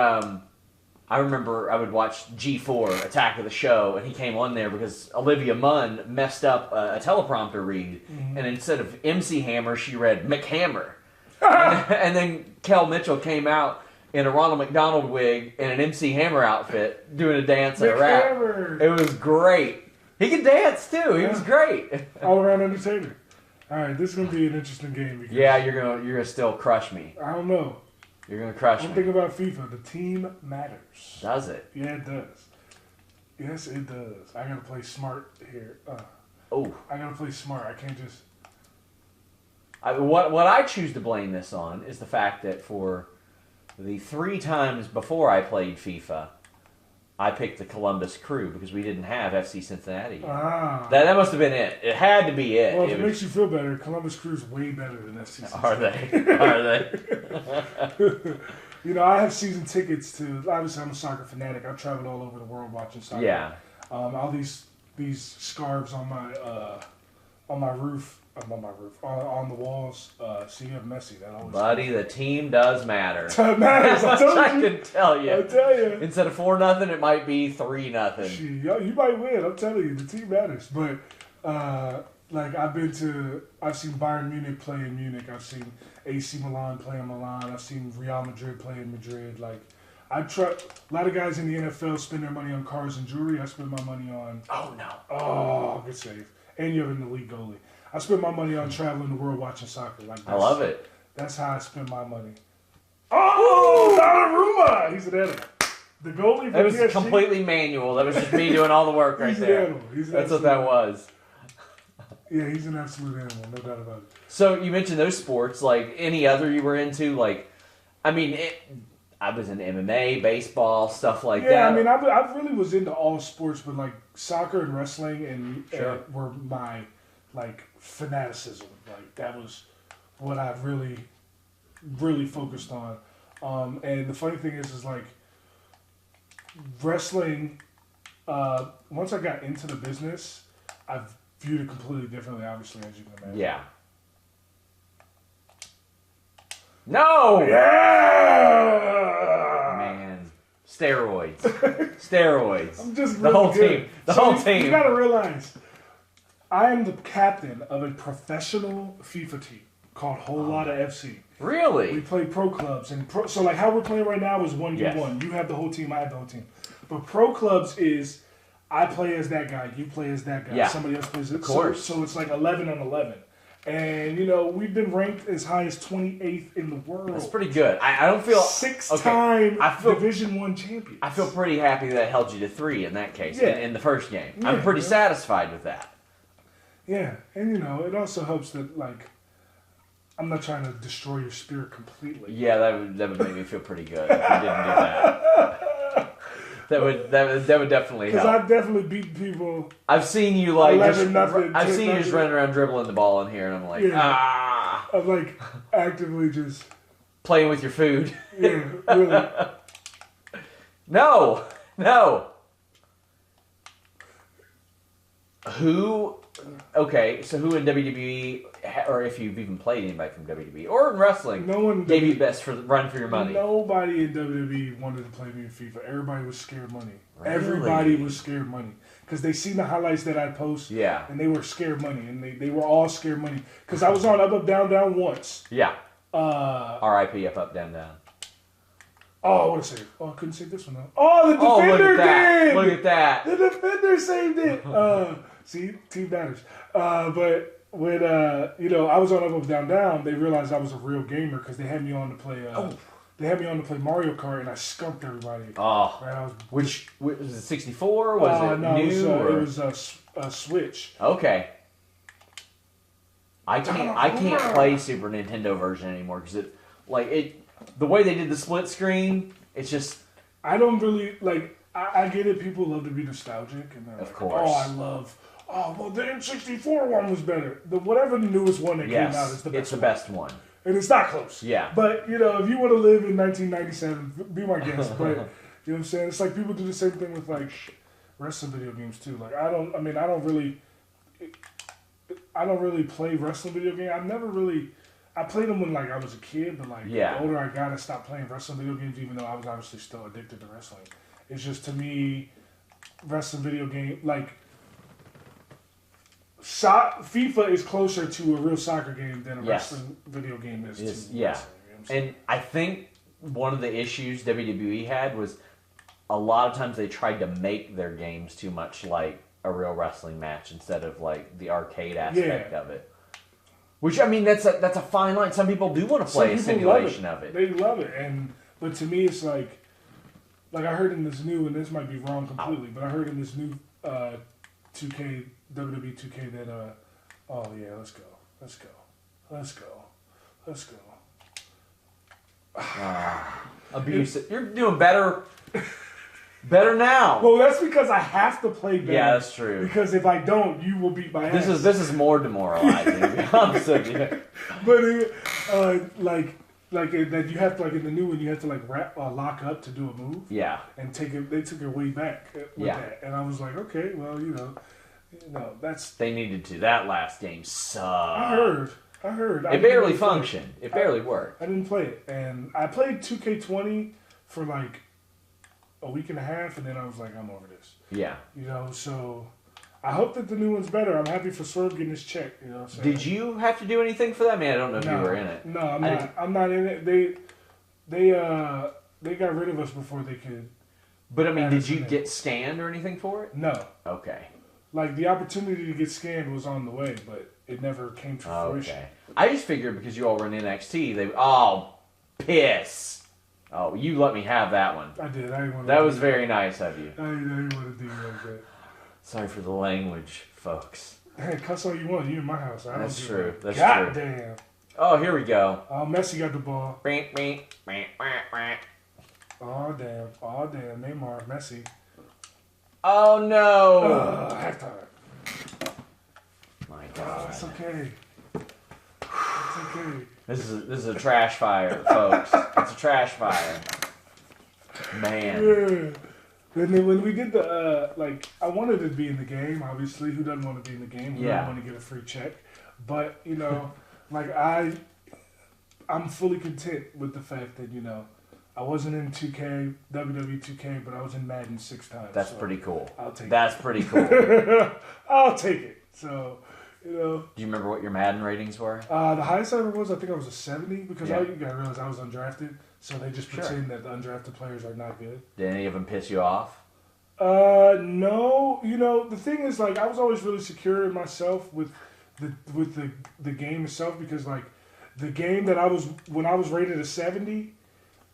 I remember I would watch G4 Attack of the Show, and he came on there because Olivia Munn messed up a teleprompter read, and instead of MC Hammer, she read McHammer, and then Kel Mitchell came out in a Ronald McDonald wig and an MC Hammer outfit doing a dance and a rap. It was great. He could dance too. He was great. All around entertainer. All right, this is gonna be an interesting game. Yeah, you're gonna still crush me. I don't know. You're gonna crush me. One thing about FIFA, the team matters. Does it? Yeah, it does. Yes, it does. I gotta play smart here. I gotta play smart. I can't just. What I choose to blame this on is the fact that for the 3 times before I played FIFA, I picked the Columbus Crew because we didn't have FC Cincinnati yet. That must have been it. It had to be it. Well, if it makes you feel better, Columbus Crew's way better than FC Cincinnati. Are they? You know, I have season tickets to. Obviously, I'm a soccer fanatic. I've traveled all over the world watching soccer. Yeah. All these scarves on my roof. On the walls, so you have Messi. That always. Buddy, the team does matter. It matters. I can tell you. I tell you. Instead of 4-0, it might be 3-0. You might win. I'm telling you, the team matters. But like I've seen Bayern Munich play in Munich. I've seen AC Milan play in Milan. I've seen Real Madrid play in Madrid. Like a lot of guys in the NFL spend their money on cars and jewelry. I spend my money on. Oh no. Oh, good save. And you have an elite goalie. I spend my money on traveling the world watching soccer. I love it. That's how I spend my money. Oh, Donnarumma! He's an animal. The goalie. That was PSG, completely manual. That was just me doing all the work right there. That's what that was. Yeah, he's an absolute animal, no doubt about it. So you mentioned those sports. Like any other you were into? Like, I mean, I was in MMA, baseball, stuff like that. Yeah, I mean, I really was into all sports, but like soccer and wrestling and were my like fanaticism. Like that was what I really, really focused on. And the funny thing is like wrestling once I got into the business, I've viewed it completely differently, obviously, as you can imagine. Yeah. No! Yeah! Man. Steroids. Steroids. I'm just the really whole good. team. The So whole you team. You gotta realize, I am the captain of a professional FIFA team called Whole Lotta FC. We Really? play pro clubs, and so like how we're playing right now is 1v1. You have the whole team, I have the whole team. But pro clubs is I play as that guy, you play as that guy, Yeah. somebody else plays it. Of course. So it's like 11 on 11. And, you know, we've been ranked as high as 28th in the world. That's pretty good. I don't feel... Six-time Division I champions. I feel pretty happy that held you to 3 in that case, Yeah. in the first game. Yeah, I'm pretty yeah. satisfied with that. Yeah, and, you know, it also helps that, like, I'm not trying to destroy your spirit completely. Yeah, that would make me feel pretty good if you didn't do that. That would definitely help. Because I've definitely beaten people. I've seen you like 11-0, I've seen you just running around dribbling the ball in here, and I'm like, I'm like actively just playing with your food. Yeah, really. No. Who? Okay, so who in WWE, or if you've even played anybody from WWE or in wrestling, No one gave you best for the run for your money? Nobody in WWE wanted to play me in FIFA. Everybody was scared money. Really? Everybody was scared money. Because they seen the highlights that I post, Yeah. and they were scared money, and they were all scared money. Because I was on Up Up Down Down once. Yeah. R.I.P. Up Down Down. Oh, I want to save. Oh, I couldn't save this one though. Oh, the defender did. Look at that. The defender saved it. See, team matters. But when you know, I was on Up Up Down Down, they realized I was a real gamer because they had me on to play. They had me on to play Mario Kart, and I skunked everybody. Oh, Right, I was, which was it? 64? Was it no, new? it was a Switch. Okay. I can't play Super Nintendo version anymore because the way they did the split screen, it's just. I don't really like. I get it. People love to be nostalgic, and they're Of like, course. "Oh, I love." Oh well, the N64 one was better. Whatever the newest one that came out is the best. It's the best one. And it's not close. Yeah. But, you know, if you want to live in 1997, be my guest. But, you know what I'm saying? It's like people do the same thing with, like, wrestling video games, too. Like, I don't really play wrestling video games. I played them when, like, I was a kid. But, like, the older I got, I stopped playing wrestling video games, even though I was obviously still addicted to wrestling. It's just, to me, wrestling video game, like, FIFA is closer to a real soccer game than a wrestling video game is to wrestling. Yeah. And I think one of the issues WWE had was a lot of times they tried to make their games too much like a real wrestling match instead of like the arcade aspect of it. Which, I mean, that's a fine line. Some people do want to play a simulation of it. They love it. But to me, it's like I heard in this new, and this might be wrong completely, but I heard in this new 2K, WWE 2K that, oh yeah, let's go. Abusive. You're doing better now. Well, that's because I have to play better. Yeah, that's true. Because if I don't, you will beat my ass. This is more demoralizing, to be honest with you. But like that you have to, like, in the new one, you have to like lock up to do a move. Yeah. And they took it way back with that, and I was like, okay, well, you know, that's. They needed to. That last game sucked. I heard. It barely functioned. It barely worked. I didn't play it, and I played 2K20 for like a week and a half, and then I was like, I'm over this. Yeah. You know, so I hope that the new one's better. I'm happy for Swerve getting his check. You know what I'm saying? Did you have to do anything for that? Man, I don't know if you were in it. No, I'm not. I'm not in it. They got rid of us before they could. But I mean, did you get scanned or anything for it? No. Okay. Like, the opportunity to get scanned was on the way, but it never came to fruition. Okay. I just figured because you all were in NXT, piss. Oh, you let me have that one. I did. I didn't want to. That was very nice of you. I didn't want to do that. Sorry for the language, folks. Hey, cuss all you want. You in my house. That's true. That's God true. damn. Oh, here we go. Oh, Messi got the ball. Oh, Oh, damn. Neymar, Messi. no. Halftime. My God. It's okay. It's okay. This is a trash fire, folks. It's a trash fire. Man. Yeah. And then when we did the, I wanted to be in the game, obviously. Who doesn't want to be in the game? Who doesn't want to get a free check? But, I'm fully content with the fact that, I wasn't in 2K, WWE 2K, but I was in Madden 6 times. That's pretty cool. I'll take it. That's pretty cool. I'll take it. So, Do you remember what your Madden ratings were? The highest I ever was, I think I was a 70, because you gotta realize I was undrafted, so they just pretend that the undrafted players are not good. Did any of them piss you off? No. The thing is, I was always really secure in myself with the game itself, because, the game that when I was rated a 70,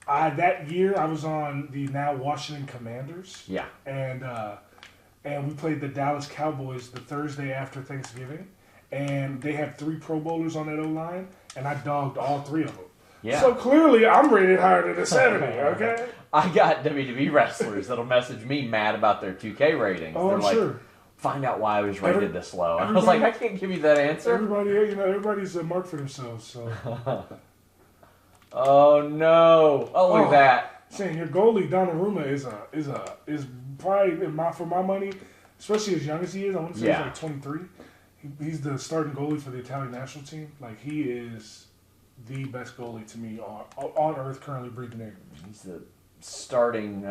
that year I was on the now Washington Commanders. Yeah. And we played the Dallas Cowboys the Thursday after Thanksgiving. And they had 3 Pro Bowlers on that O-line, and I dogged all 3 of them. Yeah. So clearly I'm rated higher than a 70, okay? I got WWE wrestlers that'll message me mad about their 2K ratings. Oh, They're I'm sure. Find out why I was rated this low. I was like, I can't give you that answer. Everybody's a mark for themselves, so. Oh no! Oh, look at that. Saying your goalie Donnarumma is probably for my money, especially as young as he is. I want to say he's 23. He's the starting goalie for the Italian national team. He is the best goalie to me on earth currently breathing air. He's the starting.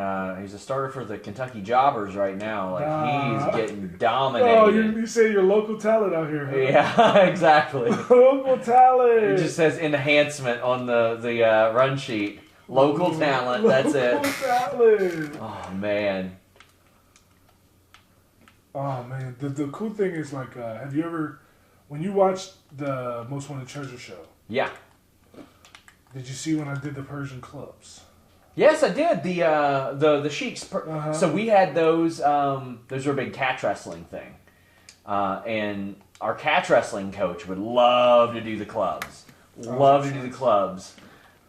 He's a starter for the Kentucky Jobbers right now. He's getting dominated. Oh, you say your local talent out here. Huh? Yeah, exactly. Local talent. It just says enhancement on the run sheet. Local talent. That's it. Local talent. Oh man. Oh man. The cool thing is have you ever, when you watched the Most Wanted Treasure show? Yeah. Did you see when I did the Persian Clubs? Yes, I did. The Sheiks. So we had those. Those were a big catch wrestling thing, and our catch wrestling coach would love to do the clubs. Love to do the clubs,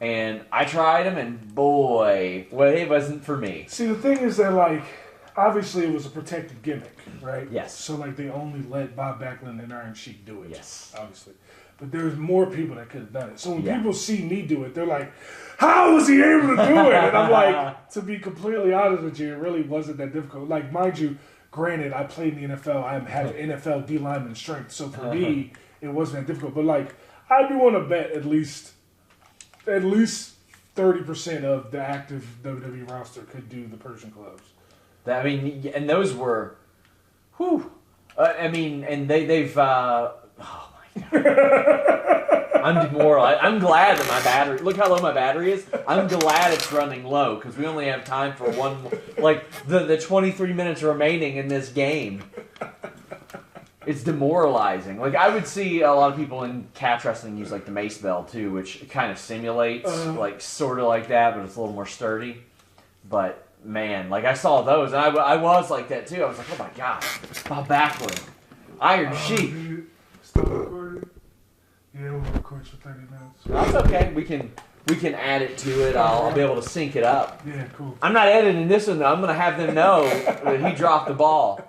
and I tried them, and boy, well, it wasn't for me. See, the thing is that obviously it was a protected gimmick, right? Yes. So they only let Bob Backlund and Iron Sheik do it. Yes. Obviously, but there's more people that could have done it. So when people see me do it, they're like, how was he able to do it? And I'm like, to be completely honest with you, it really wasn't that difficult. Mind you, granted, I played in the NFL. I have NFL D lineman strength. So for me, it wasn't that difficult. But I do want to bet at least 30% of the active WWE roster could do the Persian Clubs. And those were, whew. And they've. Oh my God. I'm demoralized. I'm glad that my battery. Look how low my battery is. I'm glad it's running low because we only have time for one. The 23 minutes remaining in this game. It's demoralizing. I would see a lot of people in catch wrestling use the mace bell too, which kind of simulates sort of like that, but it's a little more sturdy. But man, I saw those and I was like that too. I was like, oh my God, Bob Backlund, Iron Sheik. Stop recording. Yeah, we'll record for 30 minutes. That's okay. We can add it to it. I'll be able to sync it up. Yeah, cool. I'm not editing this one though. I'm going to have them know that he dropped the ball.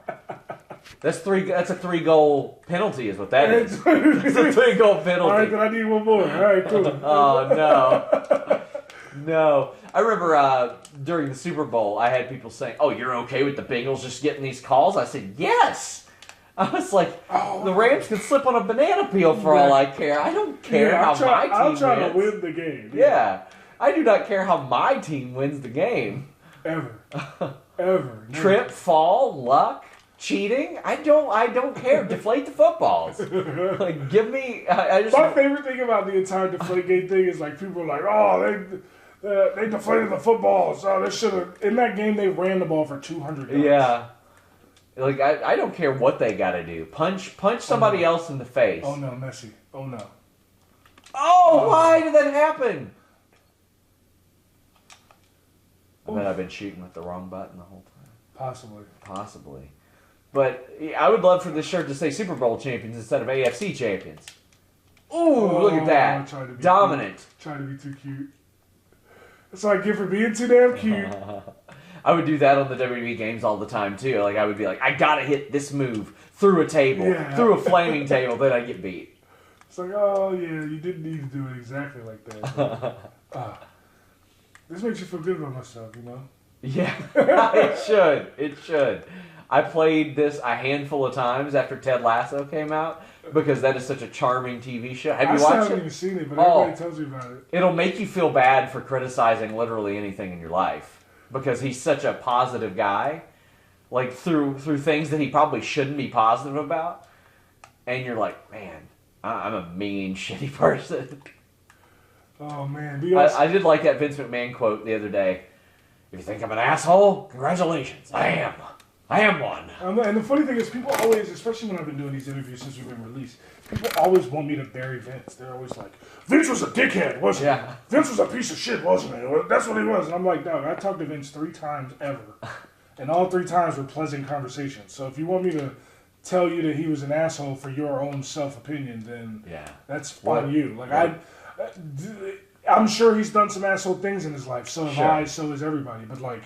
That's a 3-goal penalty is what that is. That's a 3-goal penalty. All right, then I need one more. All right, cool. Oh, no. No. I remember during the Super Bowl, I had people saying, oh, you're okay with the Bengals just getting these calls? I said, yes. I was like, the Rams can slip on a banana peel for all I care. I don't care how my team wins. I'm trying to win the game. Yeah. I do not care how my team wins the game. Ever. Ever. Trip, fall, luck, cheating. I don't care. Deflate the footballs. Give me. My favorite thing about the entire Deflategate thing is people are like, oh, they deflated the football, so they should have. In that game, they ran the ball for 200 yards. Yeah. I don't care what they got to do. Punch somebody else in the face. Oh no, Messi. Oh no. Oh, why did that happen? I bet I've been shooting with the wrong button the whole time. Possibly. But I would love for this shirt to say Super Bowl champions instead of AFC champions. Ooh, look at that. Dominant. Trying to be too cute. That's what I get for being too damn cute. I would do that on the WWE games all the time too. I would be like, I gotta hit this move through a table, through a flaming table, then I get beat. It's oh yeah, you didn't need to do it exactly like that. This makes you feel good about myself, Yeah, it should. It should. I played this a handful of times after Ted Lasso came out because that is such a charming TV show. Have you watched it? I haven't even seen it, but everybody tells me about it. It'll make you feel bad for criticizing literally anything in your life because he's such a positive guy, like through things that he probably shouldn't be positive about, and you're like, man, I'm a mean, shitty person. Oh man, I did like that Vince McMahon quote the other day. If you think I'm an asshole, congratulations, I am. I am one. And the funny thing is, people always, especially when I've been doing these interviews since we've been released, people always want me to bury Vince. They're always like, Vince was a dickhead, wasn't he? Vince was a piece of shit, wasn't he? That's what he was. And I'm like, dog, I talked to Vince 3 times ever. And all 3 times were pleasant conversations. So if you want me to tell you that he was an asshole for your own self-opinion, then that's on you. Like, I'm sure he's done some asshole things in his life. So have I, so has everybody. But like...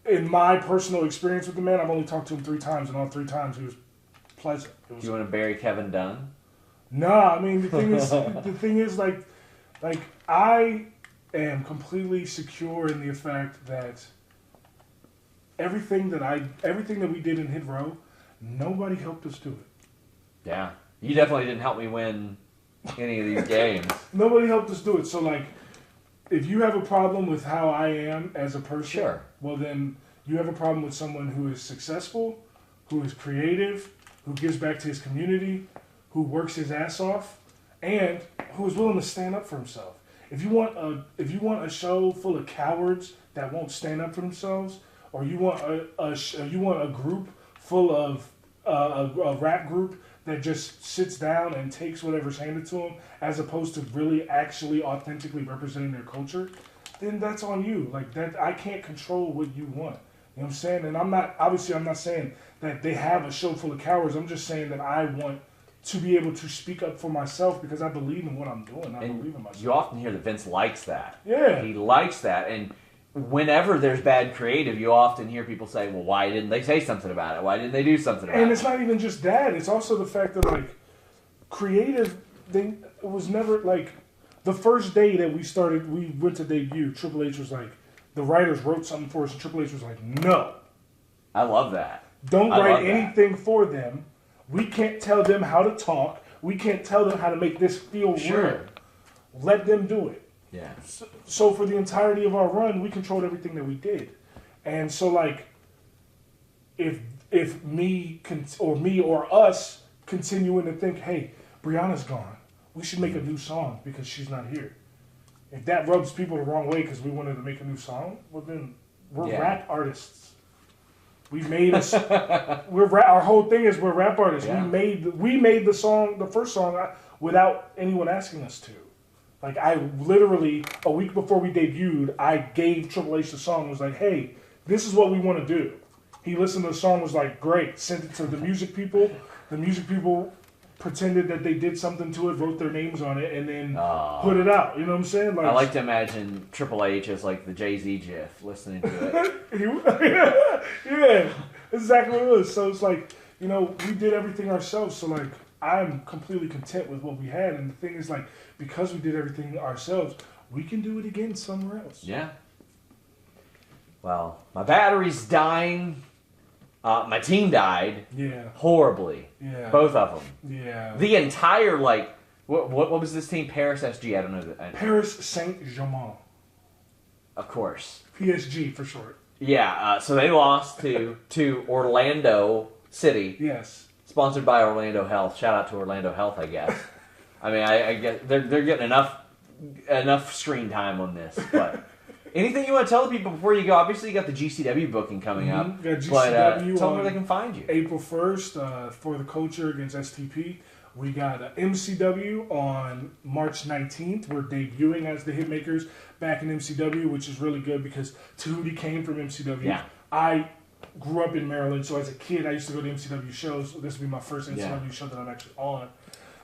in my personal experience with the man, I've only talked to him 3 times, and all 3 times he was pleasant. Do you want to bury Kevin Dunn? No, I mean the thing is, like I am completely secure in the fact that everything that we did in Hit Row, nobody helped us do it. Yeah, you definitely didn't help me win any of these games. Nobody helped us do it. So like, if you have a problem with how I am as a person, well then you have a problem with someone who is successful, who is creative, who gives back to his community, who works his ass off, and who is willing to stand up for himself. If you want a show full of cowards that won't stand up for themselves, or you want a group full of a rap group that just sits down and takes whatever's handed to them, as opposed to really actually authentically representing their culture, then that's on you. Like that, I can't control what you want. You know what I'm saying? And I'm not saying that they have a show full of cowards. I'm just saying that I want to be able to speak up for myself because I believe in what I'm doing. I believe in myself. You often hear that Vince likes that. Yeah. He likes that. And whenever there's bad creative, you often hear people say, well, why didn't they say something about it? Why didn't they do something about it? And it's not even just that. It's also the fact that, like, creative, it was never, like, the first day that we went to debut, Triple H was like, the writers wrote something for us, and Triple H was like, no. I love that. Don't write anything for them. We can't tell them how to talk. We can't tell them how to make this feel real. Let them do it. Yeah. So for the entirety of our run, we controlled everything that we did. And so, like, if me or us continuing to think, hey, Brianna's gone, we should make a new song because she's not here. If that rubs people the wrong way because we wanted to make a new song, well then we're rap artists. We made our whole thing is we're rap artists. Yeah. We made the song, the first song, without anyone asking us to. Like, I literally, a week before we debuted, I gave Triple H the song and was like, hey, this is what we want to do. He listened to the song, was like, great. Sent it to the music people. The music people pretended that they did something to it, wrote their names on it, and then put it out. You know what I'm saying? Like, I like to imagine Triple H as like the Jay-Z GIF, listening to it. Yeah, exactly what it was. So it's like, you know, we did everything ourselves. So, like, I'm completely content with what we had. And the thing is, like, because we did everything ourselves, we can do it again somewhere else. Yeah. Well, my battery's dying. My team died. Yeah. Horribly. Yeah. Both of them. Yeah. The entire, like, what was this team? Paris SG? I don't know. Paris Saint-Germain. Of course. PSG for short. Yeah. So they lost to Orlando City. Yes. Sponsored by Orlando Health. Shout out to Orlando Health, I guess. I mean, I guess they're getting enough screen time on this, but. Anything you want to tell the people before you go? Obviously, you got the GCW booking coming up. Got GCW but tell them where they can find you. April 1st for the Culture against STP. We got MCW on March 19th. We're debuting as the Hitmakers back in MCW, which is really good because Tahuti came from MCW. Yeah. I grew up in Maryland, so as a kid, I used to go to MCW shows. This will be my first MCW show that I'm actually on.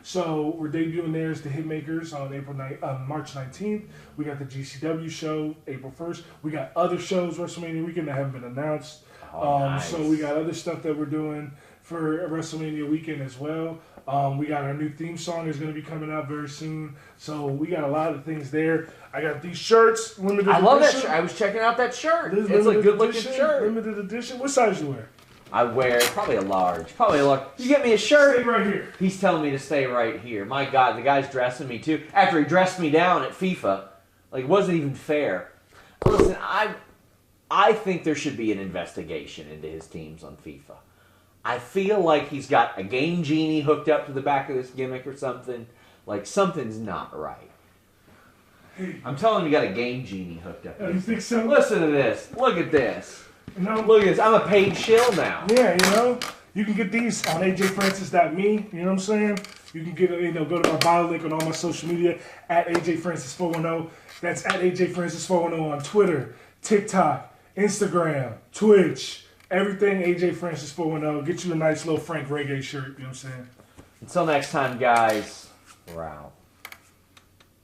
So we're debuting there as the Hitmakers on March 19th. We got the GCW show April 1st. We got other shows WrestleMania weekend that haven't been announced. Nice. So we got other stuff that we're doing for WrestleMania weekend as well. We got our new theme song is going to be coming out very soon. So we got a lot of things there. I got these shirts, limited edition. I love that shirt. I was checking out that shirt. This It's a good-looking edition, shirt. Limited edition. What size you wear? I wear probably a large. You get me a shirt? Stay right here. He's telling me to stay right here. My God, the guy's dressing me too. After he dressed me down at FIFA. Like, it wasn't even fair. Listen, I think there should be an investigation into his teams on FIFA. I feel like he's got a game genie hooked up to the back of this gimmick or something. Like, something's not right. I'm telling you, got a game genie hooked up. You think so? Listen to this. Look at this. No. Look at this. I'm a paid shill now. Yeah, you know, you can get these on ajfrancis.me. You know what I'm saying? You can get, go to my bio link on all my social media at ajfrancis410. That's at ajfrancis410 on Twitter, TikTok, Instagram, Twitch, everything ajfrancis410. Get you a nice little Frank Reggae shirt. You know what I'm saying? Until next time, guys, we're out.